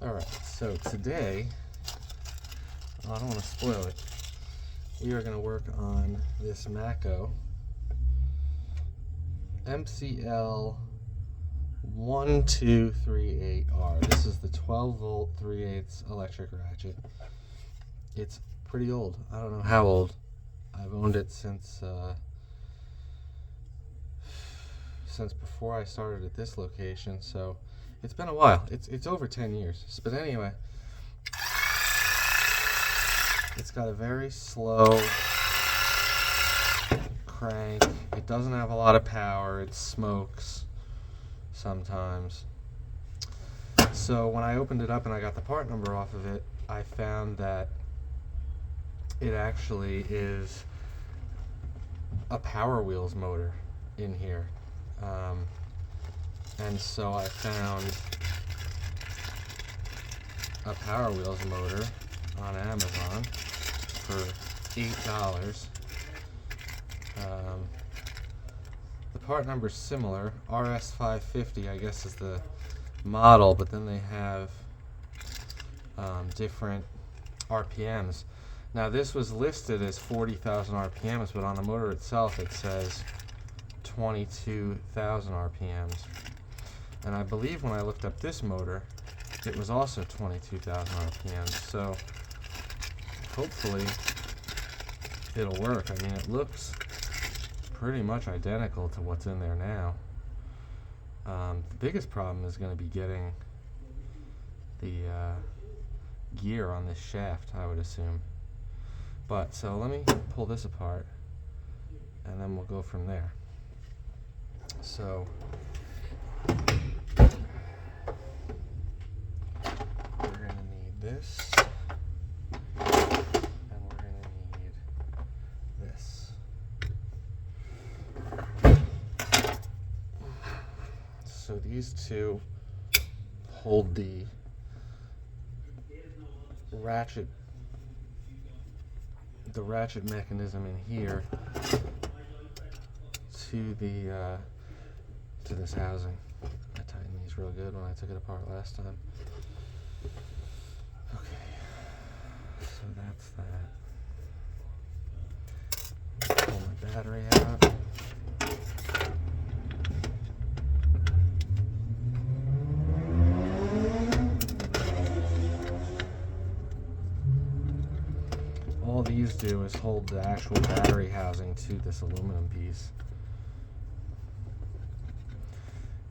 Alright, so today, I don't want to spoil it, we are going to work on this Matco MCL1238R. This is the 12 volt 3/8 electric ratchet. It's pretty old. I don't know how old. I've owned it since before I started at this location, so it's been a while. It's over 10 years. But anyway, it's got a very slow crank. It doesn't have a lot of power. It smokes sometimes. So when I opened it up and I got the part number off of it, I found that it actually is a Power Wheels motor in here. And so I found a Power Wheels motor on Amazon for $8. The part number's similar. RS550, I guess, is the model, but then they have different RPMs. Now this was listed as 40,000 RPMs, but on the motor itself it says 22,000 RPMs. And I believe when I looked up this motor, it was also 22,000 RPMs. So hopefully it'll work. I mean, it looks pretty much identical to what's in there now. The biggest problem is going to be getting the gear on this shaft, I would assume. But so let me pull this apart and then we'll go from there. So we're going to need this, and we're going to need this. So these two hold the ratchet mechanism in here to the to this housing. I tightened these real good when I took it apart last time. Okay, so that's that. Pull my battery out. All these do is hold the actual battery housing to this aluminum piece.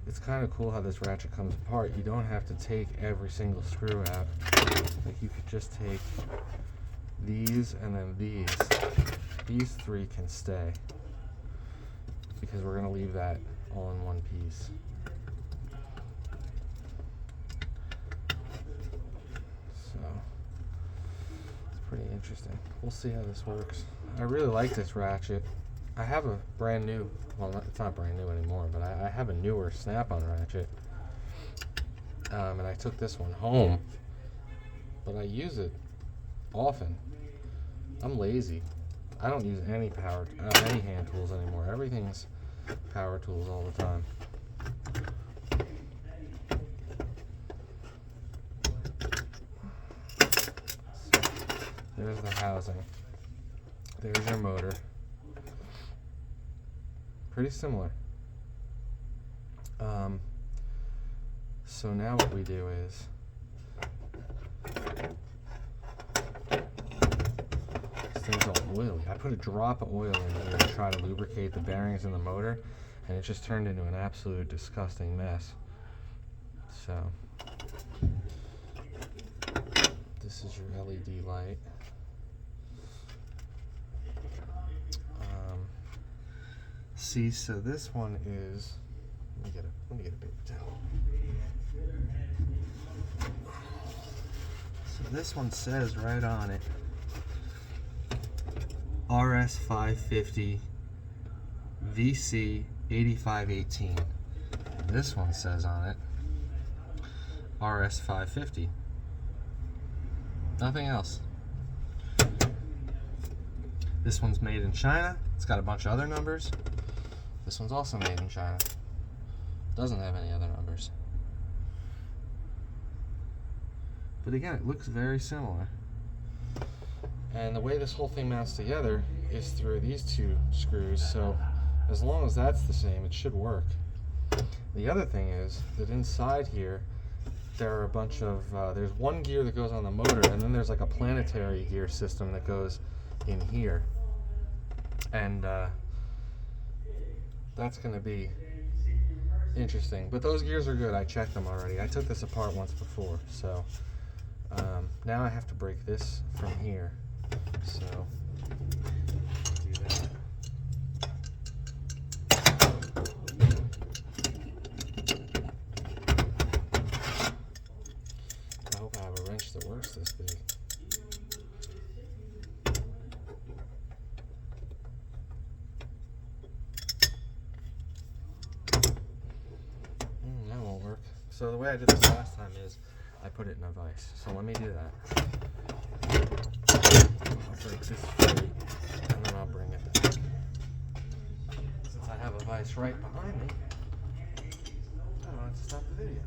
It's kind of cool how this ratchet comes apart. You don't have to take every single screw out. Like, you could just take these and then these. These three can stay because we're going to leave that all in one piece. So it's pretty interesting. We'll see how this works. I really like this ratchet. I have a brand new, well, it's not brand new anymore, but I have a newer snap-on ratchet. And I took this one home, but I use it often. I'm lazy. I don't use any any hand tools anymore. Everything's power tools all the time. So, there's the housing. There's your motor. Pretty similar. So now what we do is this thing's all oily. I put a drop of oil in here to try to lubricate the bearings in the motor, and it just turned into an absolute disgusting mess. So this is your LED light. See, so this one is, let me get a paper towel. So this one says right on it, RS550 VC 8518. This one says on it, RS550. Nothing else. This one's made in China. It's got a bunch of other numbers. This one's also made in China. Doesn't have any other numbers. But again, it looks very similar. And the way this whole thing mounts together is through these two screws, so as long as that's the same, it should work. The other thing is that inside here, there are a bunch of, there's one gear that goes on the motor, and then there's like a planetary gear system that goes in here. And that's going to be interesting. But those gears are good. I checked them already. I took this apart once before. So now I have to break this from here. So do that. I hope I have a wrench that works this big. That won't work. So the way I did this last time is I put it in a vise. So let me do that. I'll break this free, and then I'll bring it back. Since I have a vise right behind me, I don't have to stop the video.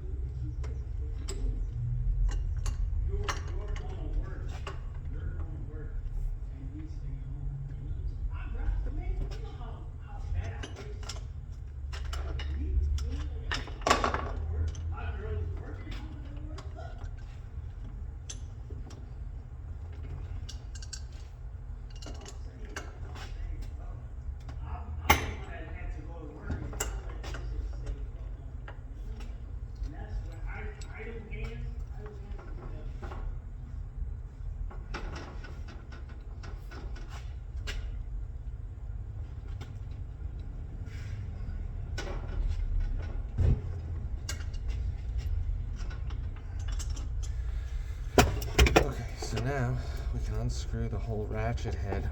So now we can unscrew the whole ratchet head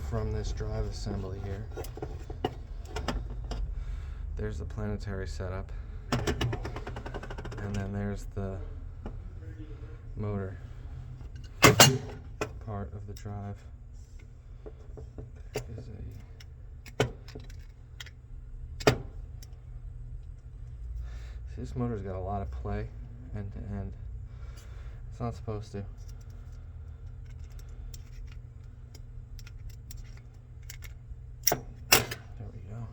from this drive assembly here. There's the planetary setup, and then there's the motor part of the drive. Is See, this motor's got a lot of play end to end. It's not supposed to. There we go.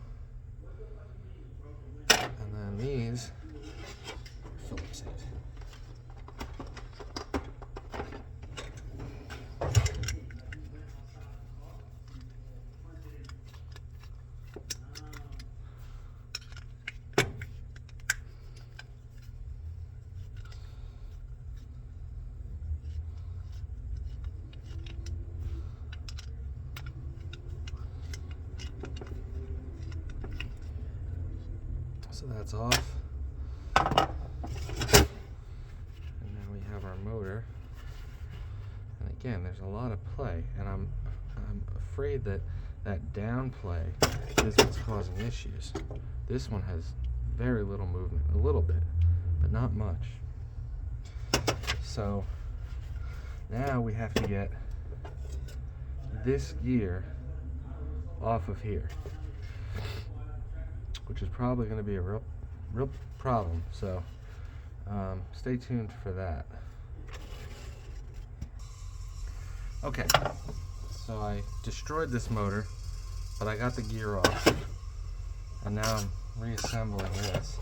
And then these are Phillips heads. So that's off, and now we have our motor. And again, there's a lot of play, and I'm afraid that that down play is what's causing issues. This one has very little movement, a little bit, but not much. So now we have to get this gear off of here, which is probably going to be a real problem. So stay tuned for that. Okay, so I destroyed this motor, but I got the gear off, and now I'm reassembling this.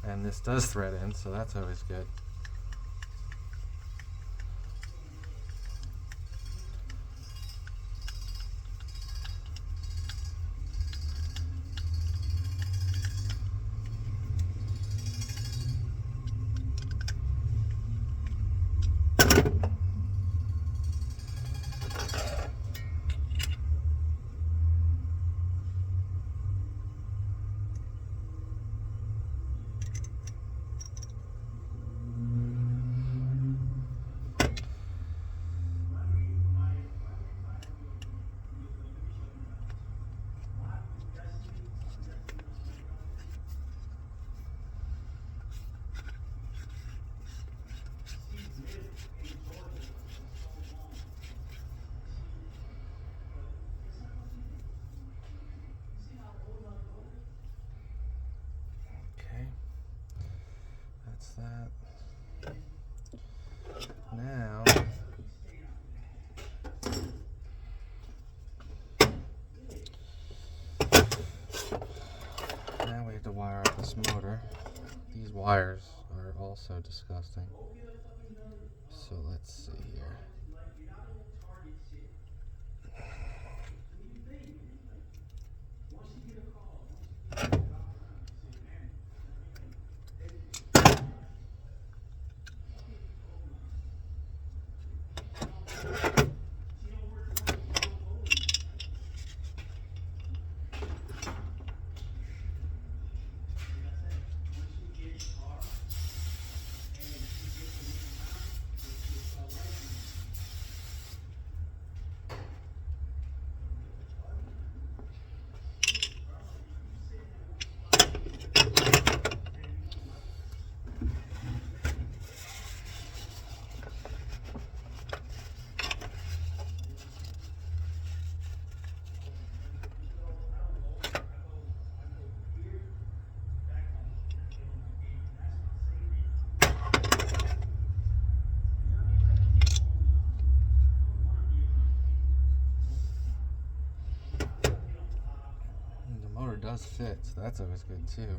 And this does thread in, so that's always good. That's that. Now, we have to wire up this motor. These wires are also disgusting. So let's see here. Does fit, so that's always good too.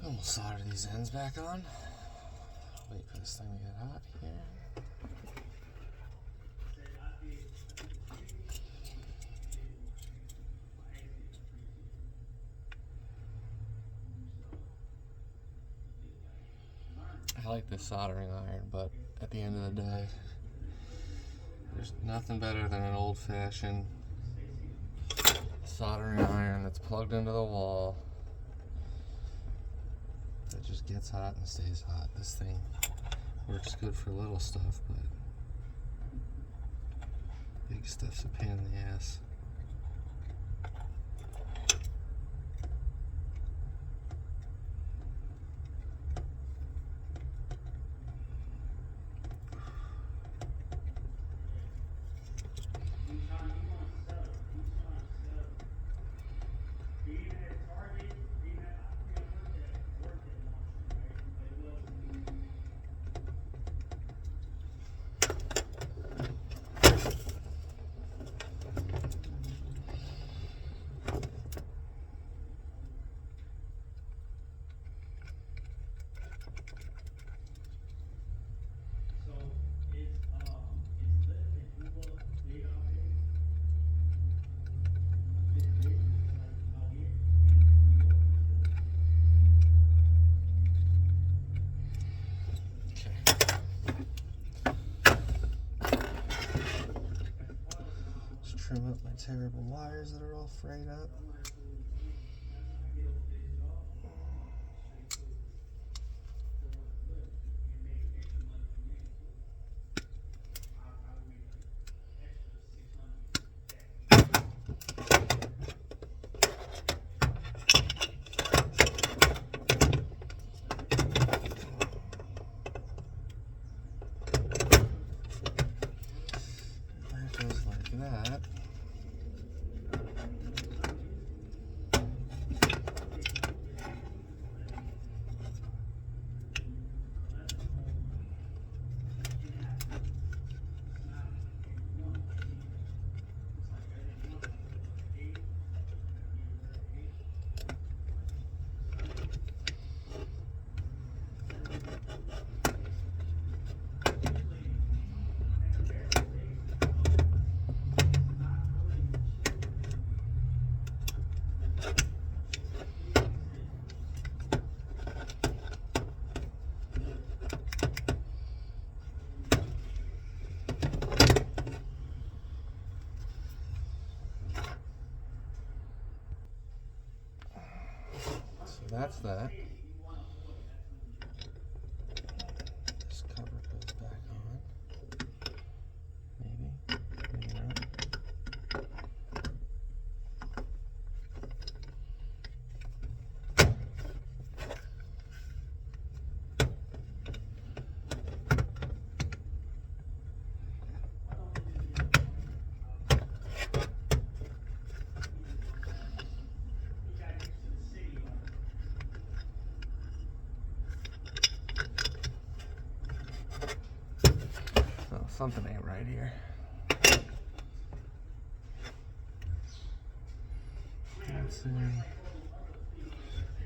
We'll solder these ends back on. Wait for this thing to get hot here. I like this soldering iron, but at the end of the day, there's nothing better than an old-fashioned soldering iron that's plugged into the wall. It just gets hot and stays hot. This thing works good for little stuff, but big stuff's a pain in the ass. Trim up my terrible wires that are all frayed up. That goes like that. that's that. This cover goes back on. Maybe. Maybe not. Oh, something ain't right here.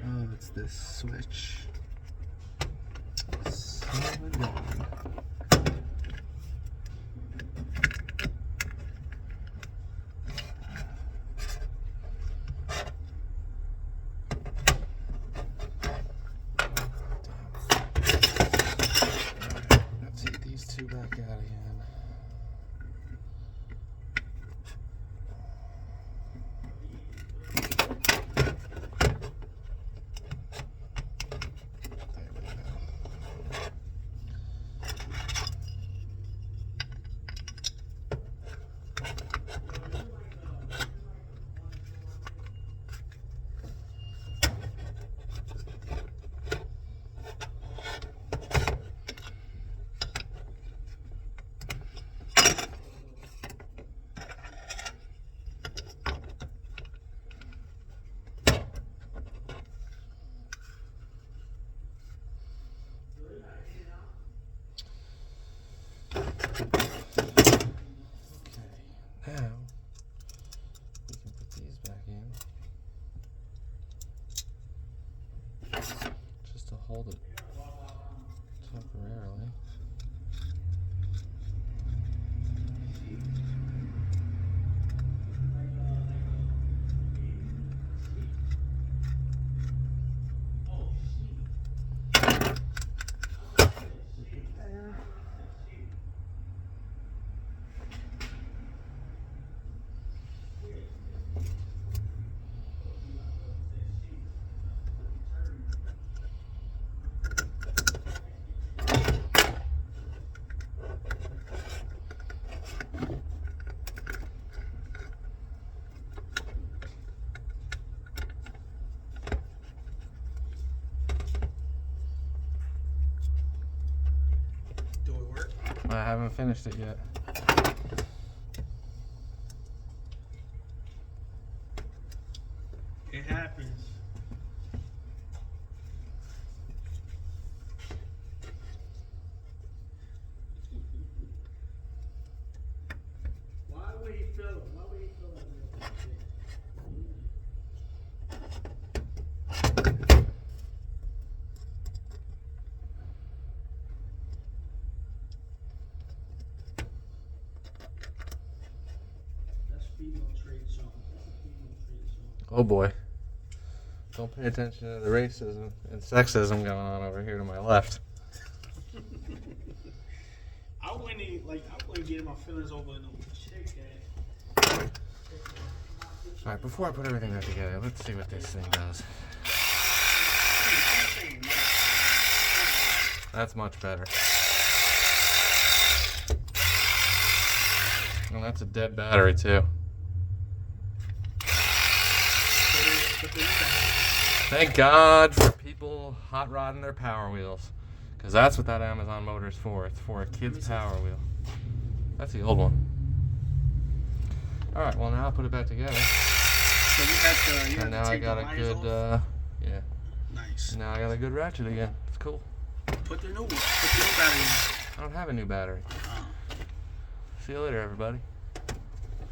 Oh, it's this switch. Son of a gun. Let's take these two back out again. Now, we can put these back in, just to hold it temporarily. I haven't finished it yet. It happens. Why would he feel it? Why would he feel like That's female trade song. That's a female trade song. Oh boy. Don't pay attention to the racism and sexism going on over here to my left. I wouldn't get my feelings over no chick that. Alright, before I put everything back together, let's see what this thing does. That's much better. And that's a dead battery too. Thank God for people hot rodding their Power Wheels. Because that's what that Amazon motor is for. It's for a kid's Power Wheel. That's the old one. Alright, well now I'll put it back together. So you have to, and now I got a good, yeah. Nice. Now I got a good ratchet again. It's cool. Put the new battery in. I don't have a new battery. See you later, everybody.